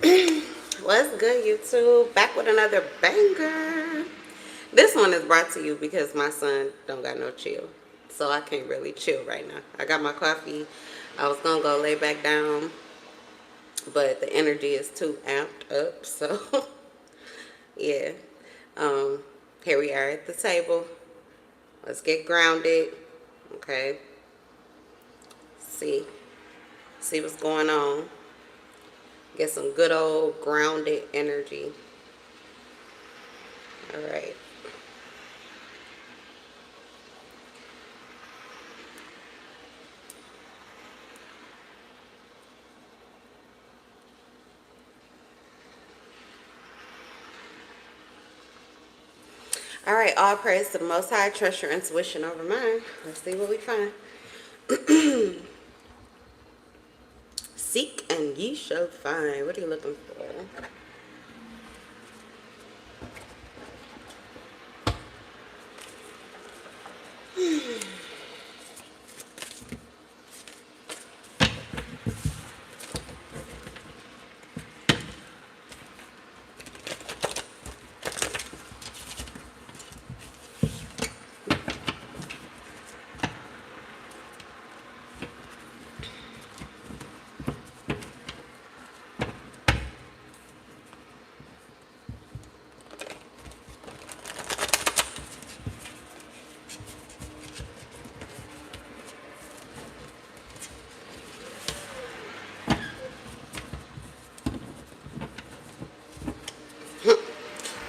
What's good, YouTube? Back with another banger. This one is brought to you because my son don't got no chill. So I can't really chill right now. I got my coffee. I was going to go lay back down. But the energy is too amped up. So, yeah. Um, Here we are at the table. Let's get grounded. Okay. See what's going on. Get some good old grounded energy. All right. All right, all praise to the Most High. Trust your intuition over mine. Let's see what we find. Seek and ye shall find. What are you looking for?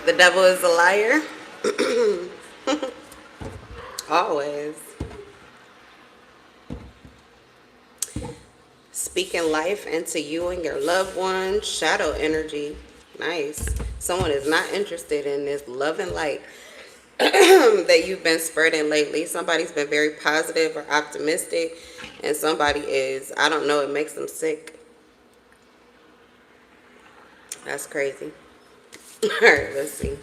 The devil is a liar. Always. Speaking life into you and your loved one. Shadow energy. Nice. Someone is not interested in this love and light that you've been spreading lately. Somebody's been very positive or optimistic, and somebody is, I don't know, it makes them sick. That's crazy. All right, let's see.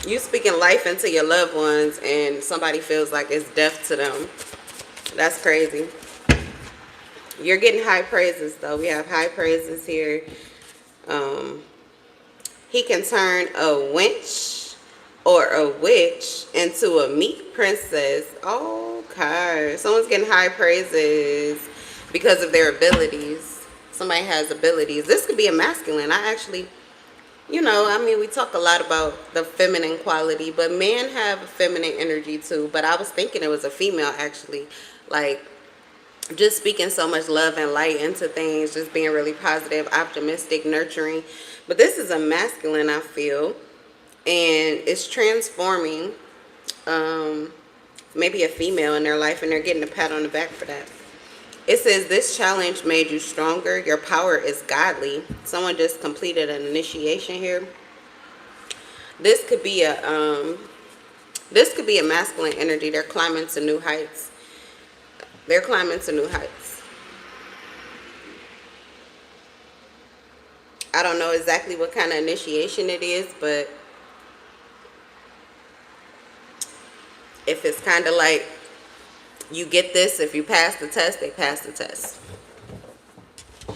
You speaking life into your loved ones and somebody feels like it's death to them. That's crazy. You're getting high praises, though. We have high praises here. He can turn a wench or a witch into a meek princess. Okay. Someone's getting high praises because of their abilities. Somebody has abilities. This could be a masculine. I actually, you know, I mean, we talk a lot about the feminine quality, but men have a feminine energy too. But I was thinking it was a female, actually. Like, just speaking so much love and light into things, just being really positive, optimistic, nurturing. But this is a masculine, I feel, and it's transforming maybe a female in their life, and they're getting a pat on the back for that. It says this challenge made you stronger. Your power is godly. Someone just completed an initiation here. This could be a masculine energy. They're climbing to new heights. They're climbing to new heights. I don't know exactly what kind of initiation it is, but if it's kind of like you get this, if you pass the test, they pass the test. All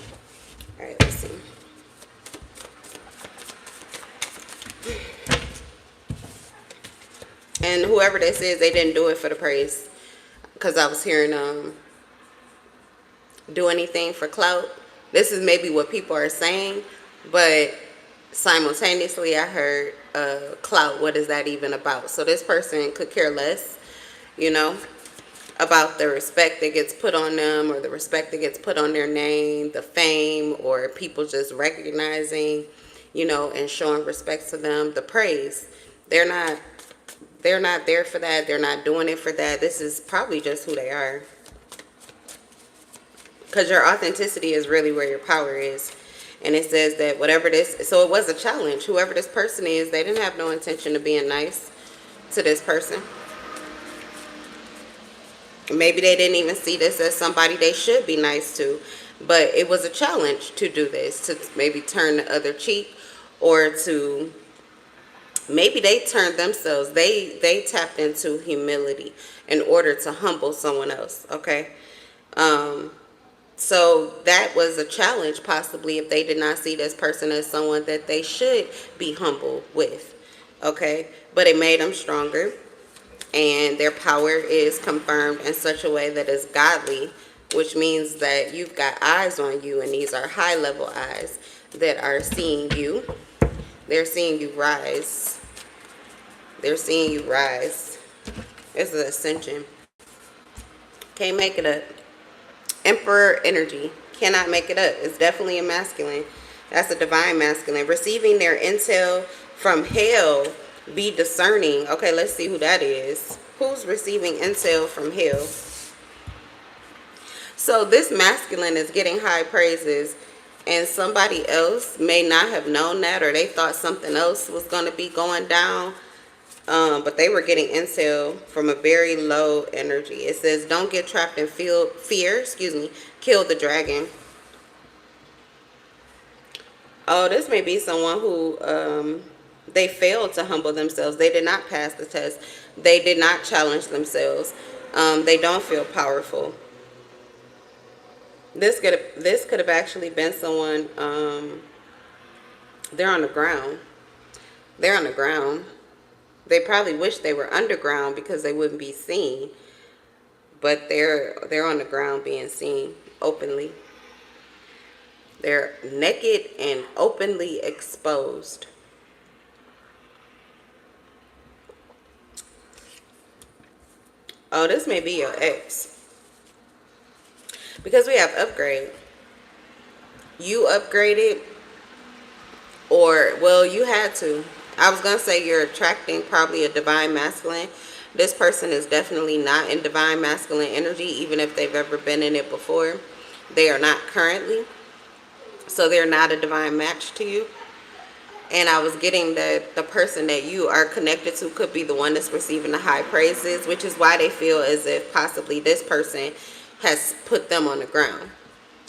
right, let's see. And whoever this is, they didn't do it for the praise. Because I was hearing do anything for clout. This is maybe what people are saying, but simultaneously I heard clout. What is that even about? So this person could care less, you know, about the respect that gets put on them, or the respect that gets put on their name, the fame, or people just recognizing, you know, and showing respect to them, the praise. They're not there for that. They're not doing it for that. This is probably just who they are. Because your authenticity is really where your power is. And it says that whatever this, so it was a challenge. Whoever this person is, they didn't have no intention of being nice to this person. Maybe they didn't even see this as somebody they should be nice to. But it was a challenge to do this, to maybe turn the other cheek, or to maybe they turned themselves. They tapped into humility in order to humble someone else. Okay. So that was a challenge, possibly, if they did not see this person as someone that they should be humble with. Okay? But it made them stronger. And their power is confirmed in such a way that is godly, which means that you've got eyes on you, and these are high level eyes that are seeing you. They're seeing you rise. They're seeing you rise. It's an ascension. Can't make it up. Emperor energy. Cannot make it up. It's definitely a masculine. That's a divine masculine. Receiving their intel from hell. Be discerning. Okay, let's see who that is. Who's receiving intel from hell? So this masculine is getting high praises, and somebody else may not have known that, or they thought something else was going to be going down. But they were getting intel from a very low energy. It says, don't get trapped in fear. Kill the dragon. Oh, this may be someone who they failed to humble themselves. They did not pass the test. They did not challenge themselves. They don't feel powerful. This could have actually been someone. They're on the ground. They're on the ground. They probably wish they were underground because they wouldn't be seen. But they're on the ground being seen openly. They're naked and openly exposed. Oh, this may be your ex. Because we have upgrade. You upgraded, or, well, you had to. I was going to say you're attracting probably a divine masculine. This person is definitely not in divine masculine energy, even if they've ever been in it before. They are not currently. So they're not a divine match to you. And I was getting that the person that you are connected to could be the one that's receiving the high praises, which is why they feel as if possibly this person has put them on the ground.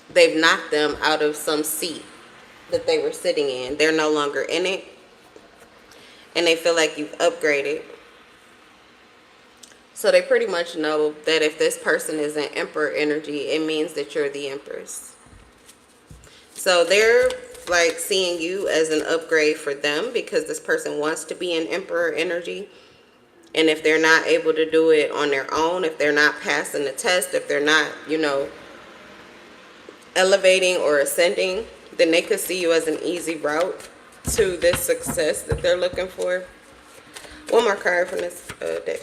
They've knocked them out of some seat that they were sitting in. They're no longer in it. And they feel like you've upgraded. So they pretty much know that if this person is in emperor energy, it means that you're the empress. So they're like seeing you as an upgrade for them, because this person wants to be in emperor energy. And if they're not able to do it on their own, if they're not passing the test, if they're not, elevating or ascending, then they could see you as an easy route to this success that they're looking for. One more card from this deck.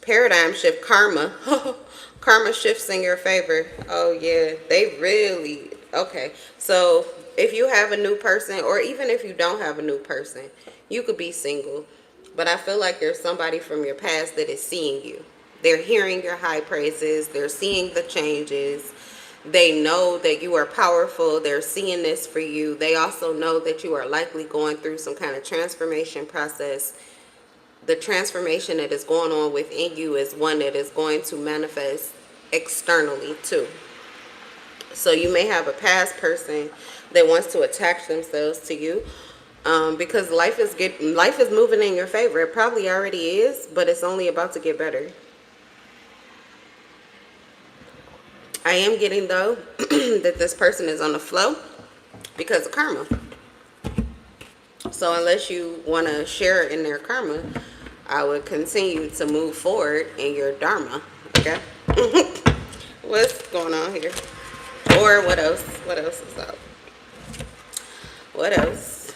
Paradigm shift, karma. Karma shifts in your favor. Oh yeah, they really, okay. So if you have a new person, or even if you don't have a new person, you could be single. But I feel like there's somebody from your past that is seeing you. They're hearing your high praises. They're seeing the changes. They know that you are powerful. They're seeing this for you. They also know that you are likely going through some kind of transformation process. The transformation that is going on within you is one that is going to manifest externally too. So you may have a past person that wants to attach themselves to you, because life is moving in your favor. It probably already is, but it's only about to get better. I am getting, though, that this person is on the flow because of karma. So unless you want to share in their karma, I would continue to move forward in your dharma. Okay? What's going on here? Or what else? What else is up? What else?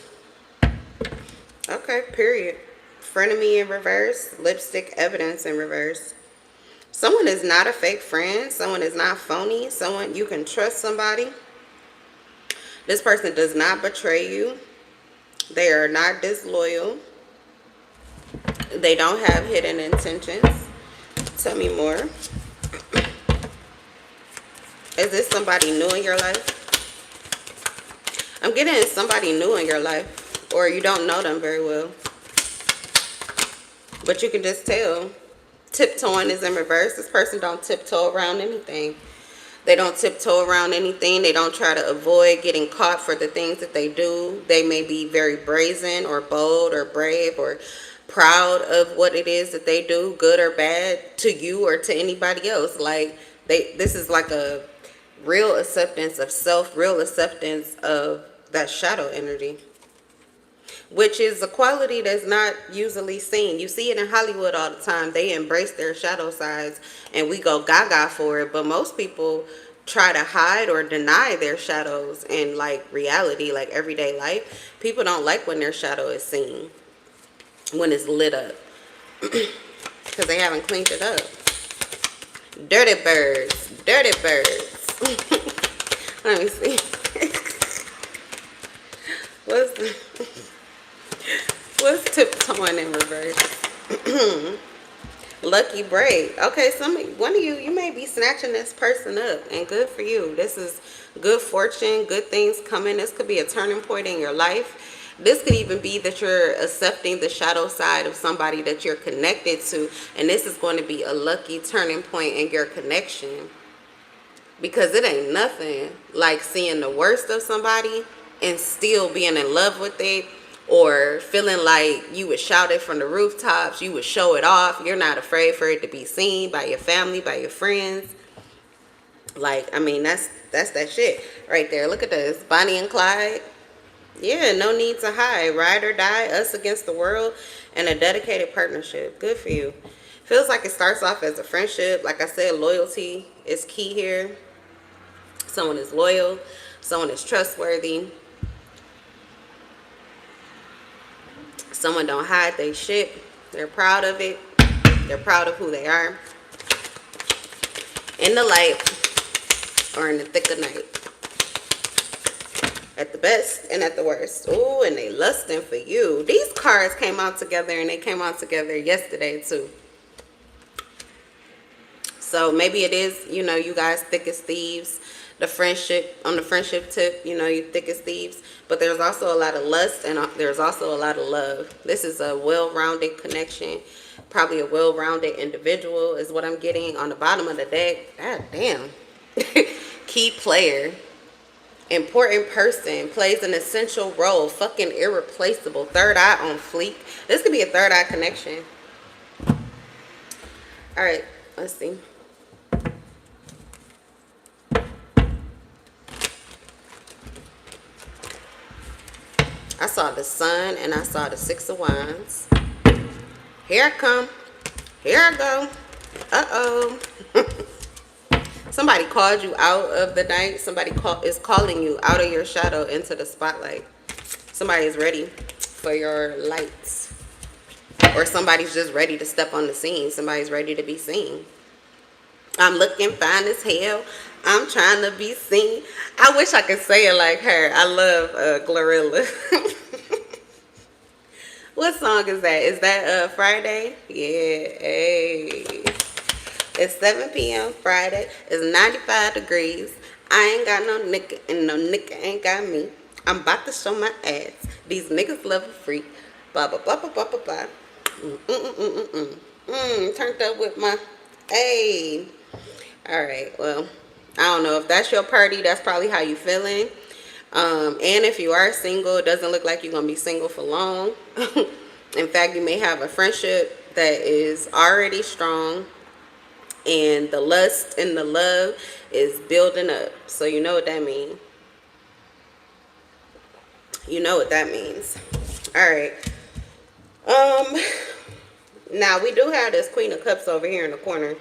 Okay, period. Frenemy in reverse. Lipstick evidence in reverse. Someone is not a fake friend. Someone is not phony. Someone, you can trust somebody. This person does not betray you. They are not disloyal. They don't have hidden intentions. Tell me more. Is this somebody new in your life? I'm getting somebody new in your life, or you don't know them very well, but you can just tell. Tiptoeing is in reverse. This person don't tiptoe around anything. They don't tiptoe around anything. They don't try to avoid getting caught for the things that they do. They may be very brazen or bold or brave or proud of what it is that they do, good or bad, to you or to anybody else. Like, this is like a real acceptance of self, real acceptance of that shadow energy, which is a quality that's not usually seen. You see it in Hollywood all the time. They embrace their shadow sides and we go gaga for it. But most people try to hide or deny their shadows in like reality, like everyday life. People don't like when their shadow is seen, when it's lit up, because they haven't cleaned it up. Dirty birds, dirty birds. Let me see. What's tiptoeing in reverse? Lucky break. Okay, one of you may be snatching this person up, and good for you. This is good fortune, good things coming. This could be a turning point in your life. This could even be that you're accepting the shadow side of somebody that you're connected to, and this is going to be a lucky turning point in your connection, because it ain't nothing like seeing the worst of somebody and still being in love with it, or feeling like you would shout it from the rooftops, you would show it off. You're not afraid for it to be seen by your family, by your friends. Like, I mean, that's that shit right there. Look at this, Bonnie and Clyde. Yeah, no need to hide. Ride or die, us against the world, and a dedicated partnership. Good for you. Feels like it starts off as a friendship. Like I said, loyalty is key here. Someone is loyal, someone is trustworthy. Someone don't hide their shit. They're proud of it. They're proud of who they are. In the light or in the thick of night. At the best and at the worst. Ooh, and they lusting for you. These cards came out together, and they came out together yesterday too. So maybe it is, you know, you guys thick as thieves. The friendship, on the friendship tip, you know, you thick as thieves. But there's also a lot of lust, and there's also a lot of love. This is a well-rounded connection. Probably a well-rounded individual is what I'm getting. On the bottom of the deck, god damn. Key player. Important person. Plays an essential role. Fucking irreplaceable. Third eye on fleek. This could be a third eye connection. Alright, let's see. I saw the Sun and I saw the Six of Wands. Here I come. Here I go. Uh-oh. Somebody called you out of the night. Somebody is calling you out of your shadow into the spotlight. Somebody is ready for your lights. Or somebody's just ready to step on the scene. Somebody's ready to be seen. I'm looking fine as hell. I'm trying to be seen. I wish I could say it like her. I love Glorilla. What song is that? Is that Friday? Yeah. Hey. It's 7 p.m. Friday. It's 95 degrees. I ain't got no nigga, and no nigga ain't got me. I'm about to show my ass. These niggas love a freak. Blah, blah, blah, blah, blah, blah, blah. Turned up with my... Hey. Alright, well, I don't know if that's your party. That's probably how you feeling. And if you are single, it doesn't look like you're going to be single for long. In fact, you may have a friendship that is already strong. And the lust and the love is building up. So you know what that means. You know what that means. Alright. Now, we do have this Queen of Cups over here in the corner.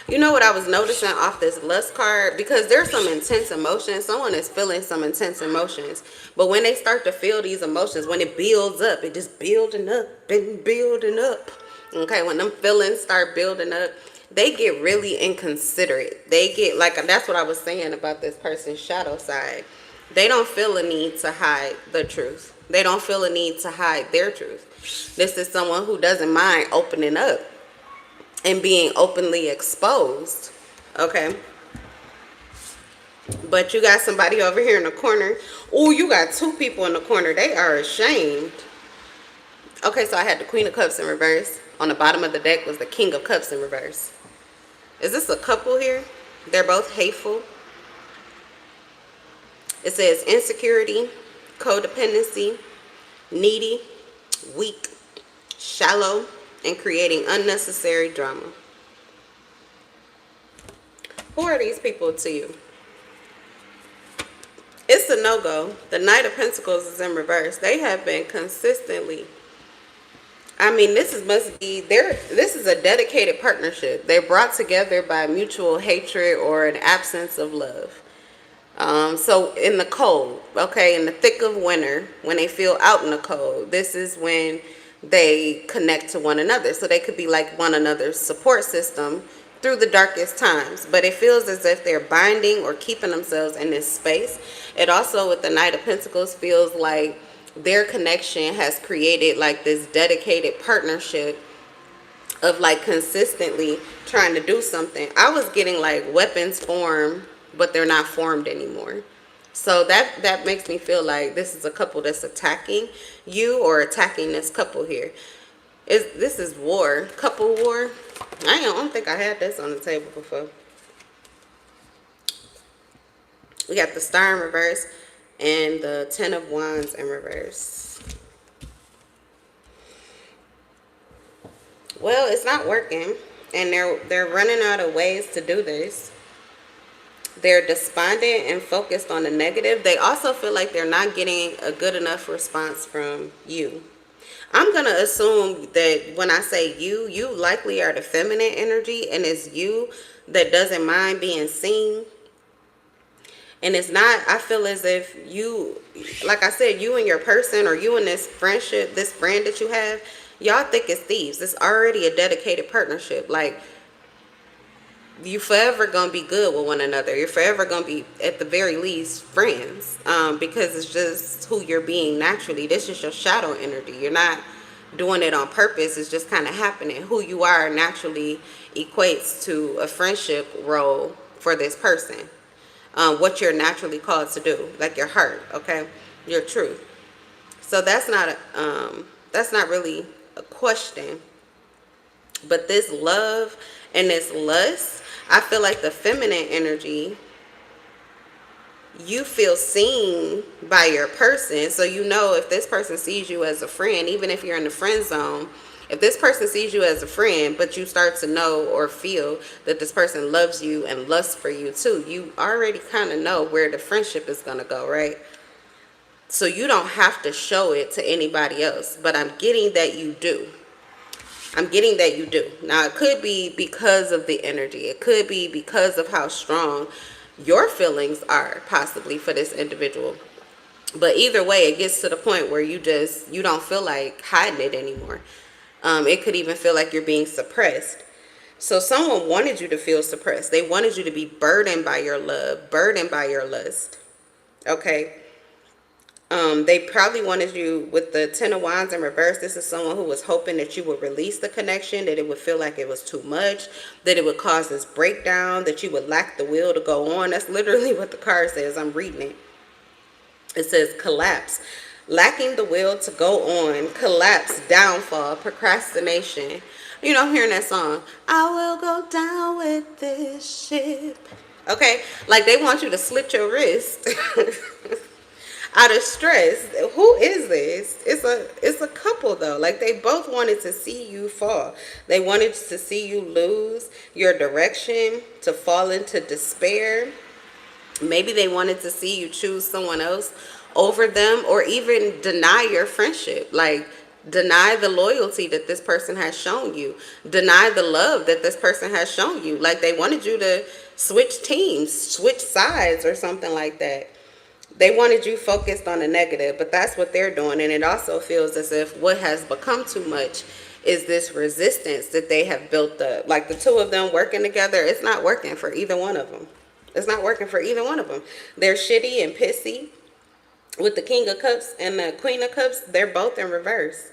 You know what I was noticing off this lust card? Because there's some intense emotions. Someone is feeling some intense emotions. But when they start to feel these emotions, when it builds up, it just building up and building up. Okay, when them feelings start building up, they get really inconsiderate. They get, like, that's what I was saying about this person's shadow side. They don't feel a need to hide the truth. They don't feel a need to hide their truth. This is someone who doesn't mind opening up and being openly exposed. Okay. But you got somebody over here in the corner. Oh, you got two people in the corner. They are ashamed. Okay, so I had the Queen of Cups in reverse. On the bottom of the deck was the King of Cups in reverse. Is this a couple here? They're both hateful. It says insecurity, codependency, needy, weak, shallow, and creating unnecessary drama. Who are these people to you? It's a no-go. The Knight of Pentacles is in reverse. They have been consistently, I mean, this is a dedicated partnership. They're brought together by mutual hatred or an absence of love. So in the cold, okay, in the thick of winter, when they feel out in the cold, this is when they connect to one another. So they could be like one another's support system through the darkest times. But it feels as if they're binding or keeping themselves in this space. It also, with the Knight of Pentacles, feels like their connection has created like this dedicated partnership of like consistently trying to do something. I was getting like weapons formed, but they're not formed anymore. So that makes me feel like this is a couple that's attacking you or attacking this couple here. This is war, couple war. I don't think I had this on the table before. We got the Star in reverse and the Ten of Wands in reverse. Well, it's not working, and they're running out of ways to do this. They're despondent and focused on the negative. They also feel like they're not getting a good enough response from you. I'm going to assume that when I say you likely are the feminine energy, and it's you that doesn't mind being seen. And it's not, I feel as if you, like I said, you and your person, or you and this friendship, this friend that you have, y'all thick as thieves. It's already a dedicated partnership. Like, you forever gonna be good with one another. You're forever gonna be, at the very least, friends, because it's just who you're being naturally. This is your shadow energy. You're not doing it on purpose. It's just kind of happening. Who you are naturally equates to a friendship role for this person. What you're naturally called to do, like your heart, okay, your truth. So that's not really a question. But this love and this lust, I feel like the feminine energy, you feel seen by your person. So you know, if this person sees you as a friend, even if you're in the friend zone, if this person sees you as a friend, but you start to know or feel that this person loves you and lusts for you too, you already kind of know where the friendship is going to go, right? So you don't have to show it to anybody else, but I'm getting that you do. I'm getting that you do. Now, it could be because of the energy. It could be because of how strong your feelings are possibly for this individual. But either way, it gets to the point where you don't feel like hiding it anymore. It could even feel like you're being suppressed. So someone wanted you to feel suppressed. They wanted you to be burdened by your love, burdened by your lust. Okay. They probably wanted you with the Ten of Wands in reverse. This is someone who was hoping that you would release the connection, that it would feel like it was too much, that it would cause this breakdown, that you would lack the will to go on. That's literally what the card says. I'm reading it. It says collapse. Lacking the will to go on, collapse, downfall, procrastination. You know, I'm hearing that song, I will go down with this ship. Okay, like they want you to slit your wrist out of stress. Who is this? It's a couple though. Like they both wanted to see you fall. They wanted to see you lose your direction, to fall into despair. Maybe they wanted to see you choose someone else over them, or even deny your friendship, like deny the loyalty that this person has shown you, deny the love that this person has shown you. Like they wanted you to switch teams, switch sides or something like that. They wanted you focused on the negative, but that's what they're doing. And it also feels as if what has become too much is this resistance that they have built up. Like the two of them working together, it's not working for either one of them. It's not working for either one of them. They're shitty and pissy. With the King of Cups and the Queen of Cups, they're both in reverse.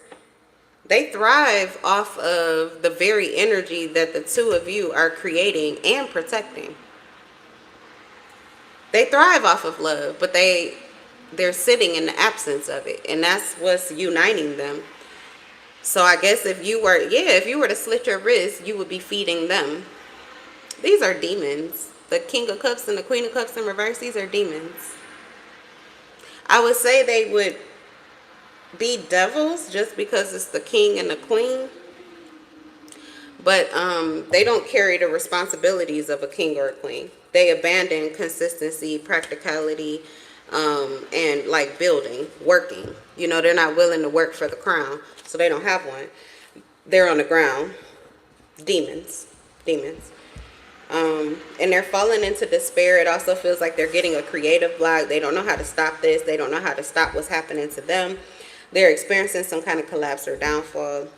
They thrive off of the very energy that the two of you are creating and protecting. They thrive off of love, but they're sitting in the absence of it, and that's what's uniting them. So I guess if you were to slit your wrist, you would be feeding them. These are demons. The King of Cups and the Queen of Cups in reverse, these are demons. I would say they would be devils just because it's the king and the queen, but they don't carry the responsibilities of a king or a queen. They abandon consistency, practicality, and like building, working. You know, they're not willing to work for the crown, so they don't have one. They're on the ground. Demons. And they're falling into despair. It also feels like they're getting a creative block. They don't know how to stop this. They don't know how to stop what's happening to them. They're experiencing some kind of collapse or downfall.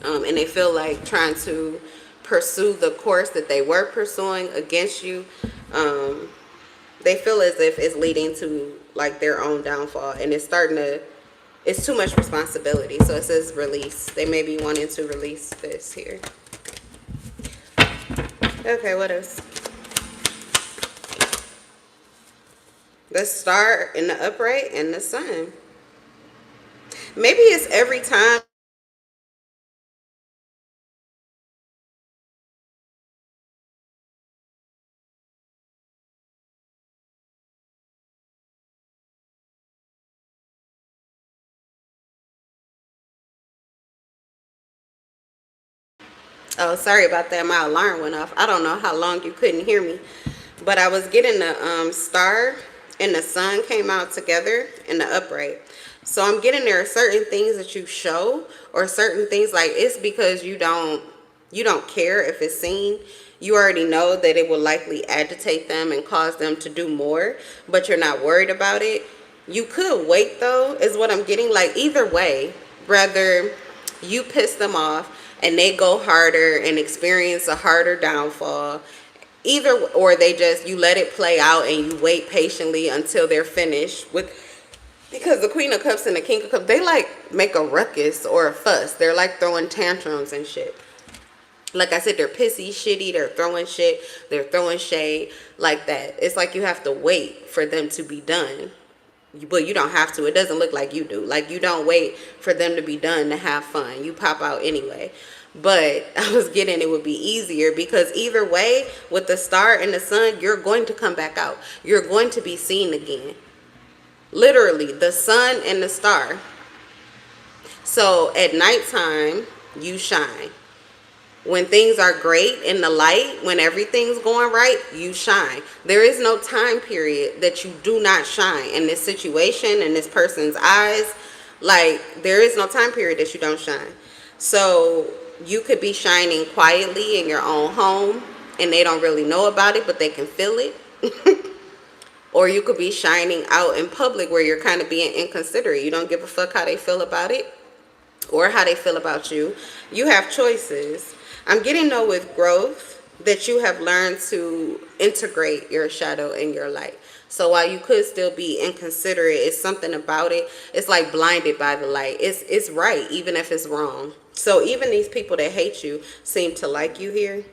And they feel like trying to pursue the course that they were pursuing against you. They feel as if it's leading to like their own downfall, and it's too much responsibility. So it says release. They may be wanting to release this here. Okay, what else? The star in the upright and the sun. Maybe it's every time. Oh, sorry about that. My alarm went off. I don't know how long you couldn't hear me. But I was getting the star and the sun came out together in the upright. So I'm getting there are certain things that you show, or certain things like it's because you don't care if it's seen. You already know that it will likely agitate them and cause them to do more, but you're not worried about it. You could wait though, is what I'm getting. Like either way, whether you piss them off and they go harder and experience a harder downfall, either, or they just, you let it play out and you wait patiently until they're finished with, because the Queen of Cups and the King of Cups, they like make a ruckus or a fuss. They're like throwing tantrums and shit. Like I said, they're pissy, shitty, they're throwing shit, they're throwing shade, like that. It's like you have to wait for them to be done. But you don't have to. It doesn't look like you do. Like you don't wait for them to be done to have fun. You pop out anyway. But I was getting it would be easier because either way, with the star and the sun, you're going to come back out. You're going to be seen again. Literally, the sun and the star. So at nighttime, you shine. When things are great in the light, when everything's going right, you shine. There is no time period that you do not shine in this situation, in this person's eyes. Like, there is no time period that you don't shine. So you could be shining quietly in your own home and they don't really know about it, but they can feel it. Or you could be shining out in public where you're kind of being inconsiderate. You don't give a fuck how they feel about it or how they feel about you. You have choices. I'm getting though with growth that you have learned to integrate your shadow and your light. So while you could still be inconsiderate, it's something about it. It's like blinded by the light. It's right, even if it's wrong. So even these people that hate you seem to like you here.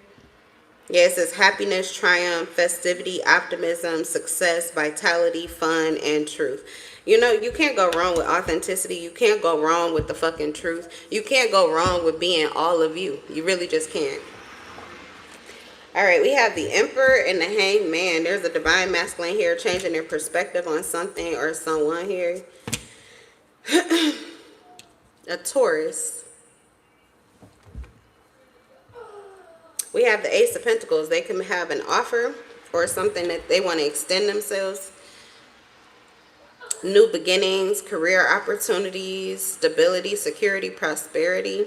Yeah, it says happiness, triumph, festivity, optimism, success, vitality, fun, and truth. You know, you can't go wrong with authenticity. You can't go wrong with the fucking truth. You can't go wrong with being all of you. You really just can't. All right, we have the Emperor and the Hanged Man. There's a divine masculine here changing their perspective on something or someone here. A Taurus. We have the Ace of Pentacles. They can have an offer or something that they want to extend themselves. New beginnings, career opportunities, stability, security, prosperity.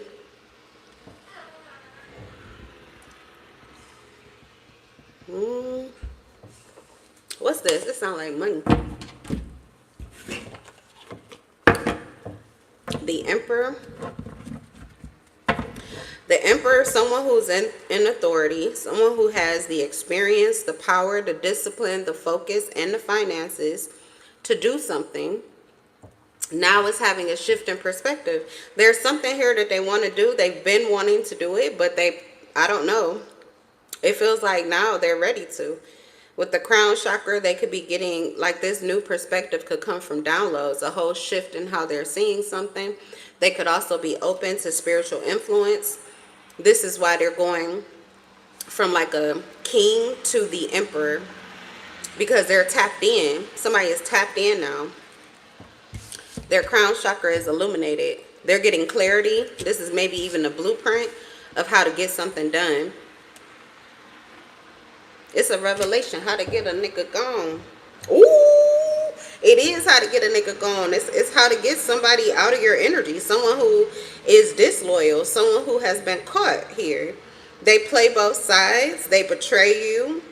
What's this? It sounds like money. The Emperor. The Emperor, someone who's in authority, someone who has the experience, the power, the discipline, the focus, and the finances to do something. Now it's having a shift in perspective. There's something here that they want to do. They've been wanting to do it, but I don't know. It feels like now they're ready to. With the crown chakra, they could be getting, like, this new perspective could come from downloads, a whole shift in how they're seeing something. They could also be open to spiritual influence. This is why they're going from like a king to the emperor, because they're tapped in. Somebody is tapped in now. Their crown chakra is illuminated. They're getting clarity. This is maybe even a blueprint of how to get something done. It's a revelation how to get a nigga gone. Ooh, it is how to get a nigga gone. It's how to get somebody out of your energy. Someone who is disloyal. Someone who has been caught here. They play both sides. They betray you.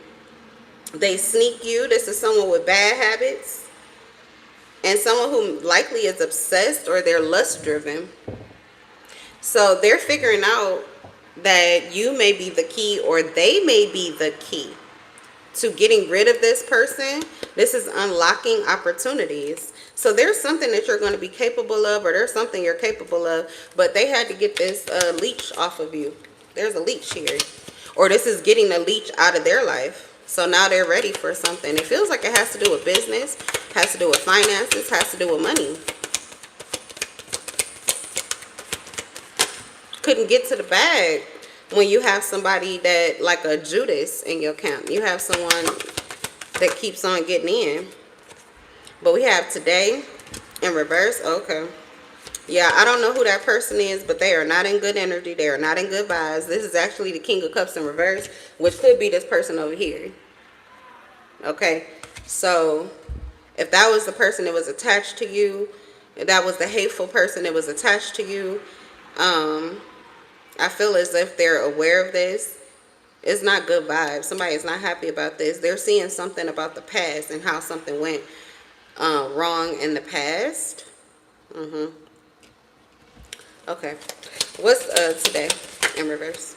They sneak you. This is someone with bad habits. And someone who likely is obsessed or they're lust driven. So they're figuring out that you may be the key or they may be the key to getting rid of this person. This is unlocking opportunities. So there's something that you're going to be capable of, or there's something you're capable of, but they had to get this leech off of you. There's a leech here. Or this is getting the leech out of their life. So now they're ready for something. It feels like it has to do with business, has to do with finances, has to do with money. Couldn't get to the bag when you have somebody that, like a Judas in your camp. You have someone that keeps on getting in. But we have today in reverse. Okay. Yeah, I don't know who that person is, but they are not in good energy. They are not in good vibes. This is actually the King of Cups in reverse, which could be this person over here. Okay. So if that was the person that was attached to you, if that was the hateful person that was attached to you, I feel as if they're aware of this. It's not good vibes. Somebody is not happy about this. They're seeing something about the past and how something went wrong in the past. Okay. What's today in reverse?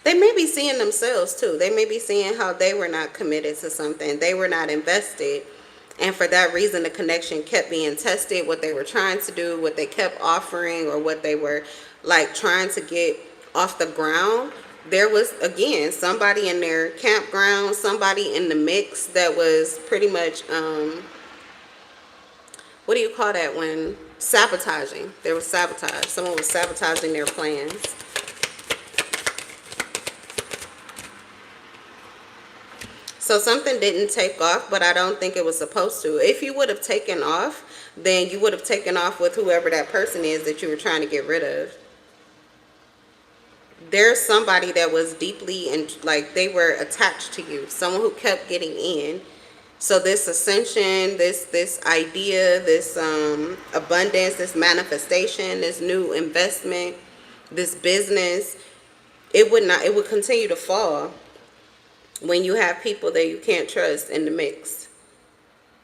They may be seeing themselves too. They may be seeing how they were not committed to something. They were not invested. And for that reason, the connection kept being tested. What they were trying to do, what they kept offering, or what they were like trying to get off the ground. There was, again, somebody in their campground, somebody in the mix that was pretty much, what do you call that when sabotaging? There was sabotage. Someone was sabotaging their plans. So something didn't take off, but I don't think it was supposed to. If you would have taken off, then you would have taken off with whoever that person is that you were trying to get rid of. There's somebody that was deeply, and like they were attached to you. Someone who kept getting in. So this ascension, this idea, this abundance, this manifestation, this new investment, this business, it would continue to fall when you have people that you can't trust in the mix.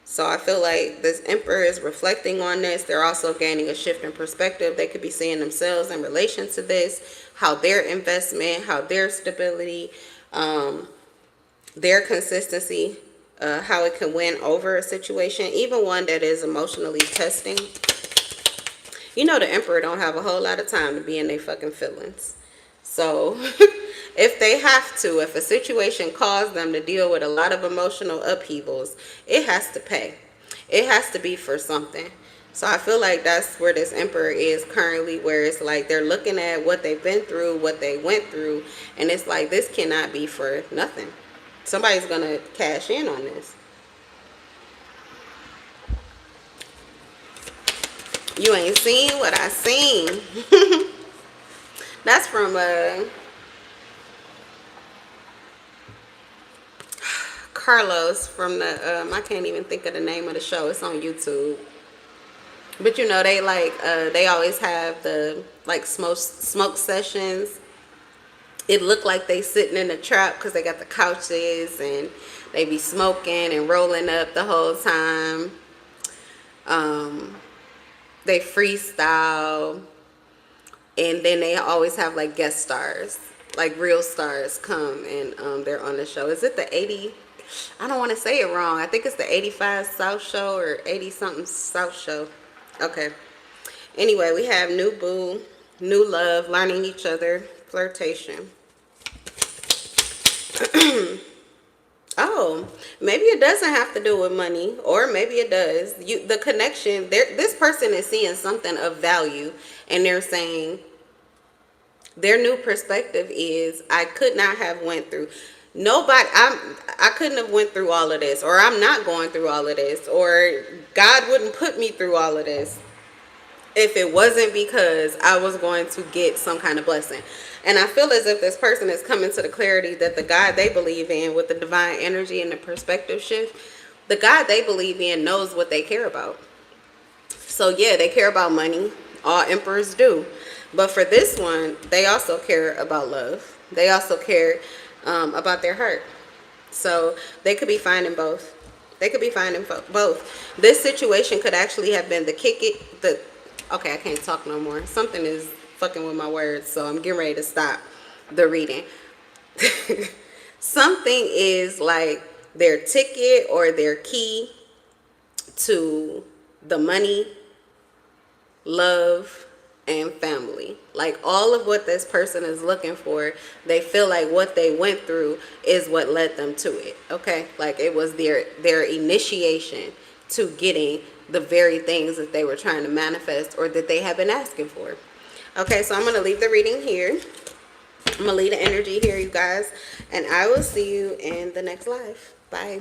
So I feel like this Emperor is reflecting on this. They're also gaining a shift in perspective. They could be seeing themselves in relation to this, how their investment, how their stability, their consistency, how it can win over a situation, even one that is emotionally testing. You know the Emperor don't have a whole lot of time to be in their fucking feelings. So if they have to, if a situation calls them to deal with a lot of emotional upheavals, it has to pay. It has to be for something. So I feel like that's where this Emperor is currently, where it's like they're looking at what they've been through, what they went through, and it's like this cannot be for nothing. Somebody's going to cash in on this. You ain't seen what I seen. That's from Carlos from the I can't even think of the name of the show. It's on YouTube. But you know, they like they always have the like smoke sessions. It looked like they sitting in a trap because they got the couches and they be smoking and rolling up the whole time. They freestyle. And then they always have like guest stars, like real stars come and they're on the show. Is it the 80? I don't want to say it wrong. I think it's the 85 South Show or 80 something South Show. Okay. Anyway, we have new boo, new love, learning each other, flirtation. Oh, maybe it doesn't have to do with money, or maybe it does. The connection, this person is seeing something of value, and they're saying their new perspective is, I could not have went through. Nobody, I couldn't have went through all of this, or I'm not going through all of this, or God wouldn't put me through all of this if it wasn't because I was going to get some kind of blessing. And I feel as if this person is coming to the clarity that the God they believe in, with the divine energy and the perspective shift, the God they believe in knows what they care about. So yeah, they care about money. All emperors do. But for this one, they also care about love. They also care about their heart. So they could be finding both. They could be finding both. This situation could actually have been okay, I can't talk no more. Something is fucking with my words, so I'm getting ready to stop the reading. Something is like their ticket or their key to the money, love, and family. Like all of what this person is looking for, they feel like what they went through is what led them to it. Okay, like it was their initiation to getting the very things that they were trying to manifest or that they have been asking for. Okay, so I'm going to leave the reading here. I'm going to leave the energy here, you guys, and I will see you in the next live. Bye.